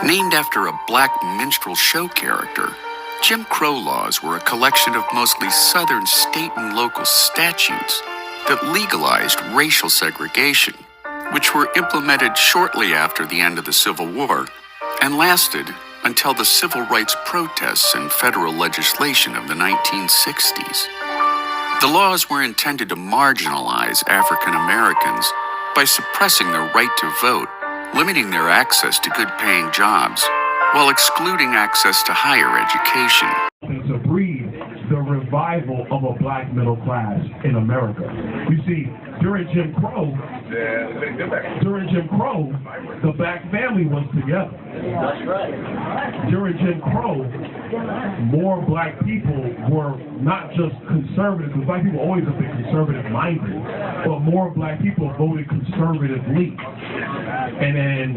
Named after a black minstrel show character, Jim Crow laws were a collection of mostly Southern state and local statutes that legalized racial segregation, which were implemented shortly after the end of the Civil War and lasted until the civil rights protests and federal legislation of the 1960s. The laws were intended to marginalize African Americans by suppressing their right to vote, limiting their access to good-paying jobs, while excluding access to higher education. To breed the revival of a black middle class in America. You see, during Jim Crow, the black family was together. That's right. During Jim Crow, more black people were not just conservative, because black people always have been conservative-minded, but more black people voted conservatively. And then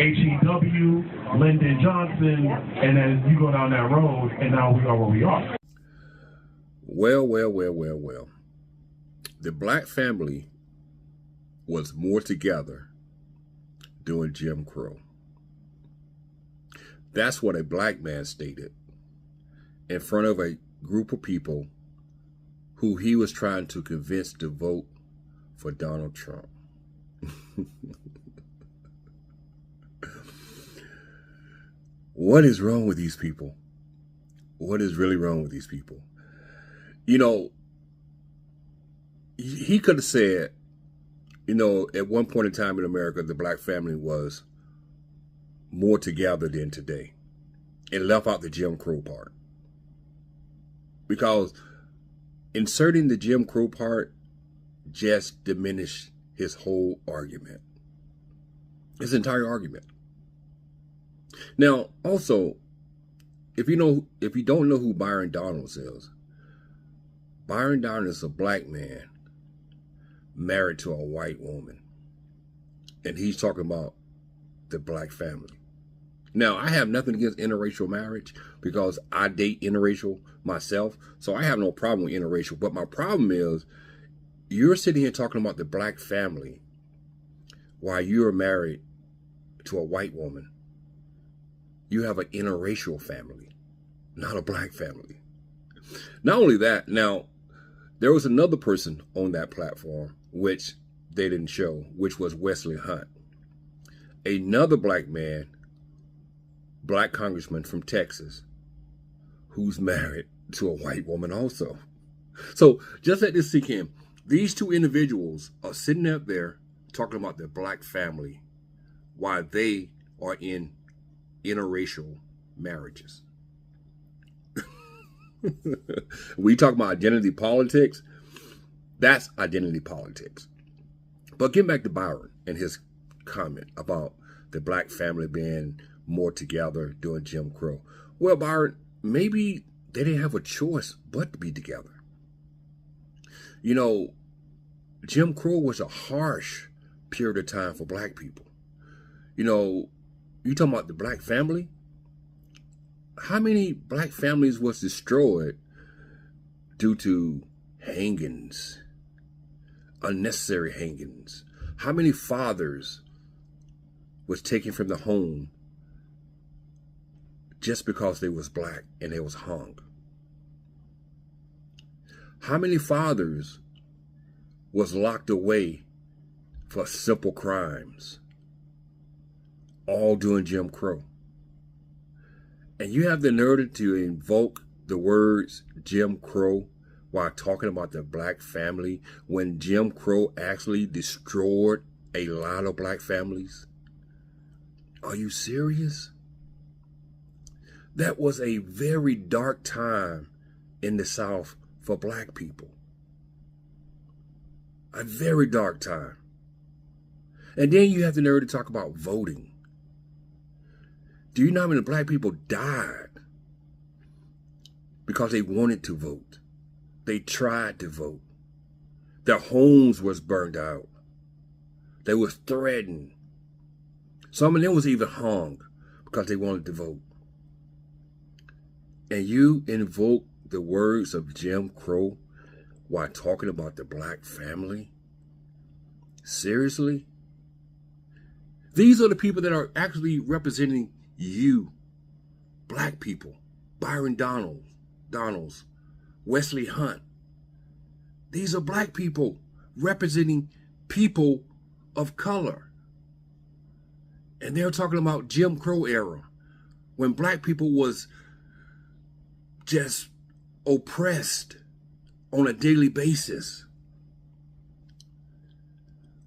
H.E.W., Lyndon Johnson, and then you go down that road, and now we are where we are. Well. The black family was more together during Jim Crow. That's what a black man stated in front of a group of people who he was trying to convince to vote for Donald Trump. What is wrong with these people? What is really wrong with these people? You know, he could have said, you know, at one point in time in America, the black family was more together than today, and left out the Jim Crow part. Because inserting the Jim Crow part just diminished his whole argument, his entire argument. Now, also, if you don't know who Byron Donalds is, Byron Donalds is a black man married to a white woman. And he's talking about the black family. Now, I have nothing against interracial marriage because I date interracial myself. So I have no problem with interracial. But my problem is you're sitting here talking about the black family while you're married to a white woman. You have an interracial family, not a black family. Not only that, now, there was another person on that platform, which they didn't show, which was Wesley Hunt. Another black man, black congressman from Texas, who's married to a white woman also. So just let this sink in. These two individuals are sitting up there talking about their black family while they are in interracial marriages. We talk about identity politics. That's identity politics. But getting back to Byron and his comment about the black family being more together during Jim Crow. Well, Byron, maybe they didn't have a choice but to be together. You know, Jim Crow was a harsh period of time for black people. You know, you talking about the black family? How many black families was destroyed due to hangings, unnecessary hangings? How many fathers was taken from the home just because they was black and they was hung? How many fathers was locked away for simple crimes, all during Jim Crow? And you have the nerve to invoke the words Jim Crow while talking about the black family when Jim Crow actually destroyed a lot of black families? Are you serious? That was a very dark time in the South for black people. A very dark time. And then you have the nerve to talk about voting. Do you know how many black people died because they wanted to vote? They tried to vote. Their homes was burned out. They was threatened. Some of them was even hung because they wanted to vote. And you invoke the words of Jim Crow while talking about the black family? Seriously? These are the people that are actually representing you, black people. Byron Donalds, Wesley Hunt. These are black people representing people of color. And they're talking about Jim Crow era, when black people was just oppressed on a daily basis.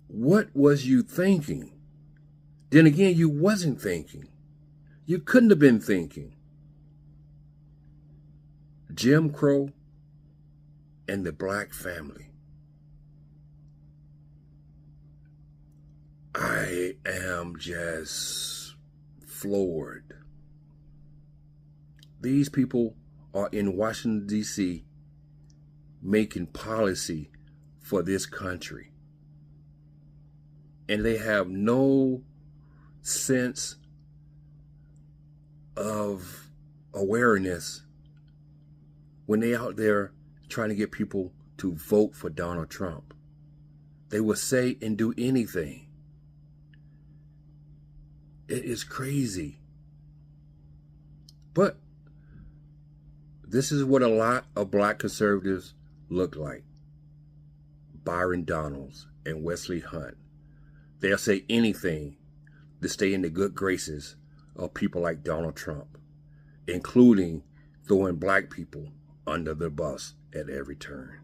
What was you thinking? Then again, you wasn't thinking. You couldn't have been thinking. Jim Crow and the black family. I am just floored. These people are in Washington, D.C. making policy for this country. And they have no sense of awareness when they out there trying to get people to vote for Donald Trump. They will say and do anything. It is crazy. But this is what a lot of black conservatives look like. Byron Donalds and Wesley Hunt. They'll say anything to stay in the good graces of people like Donald Trump, including throwing black people under the bus at every turn.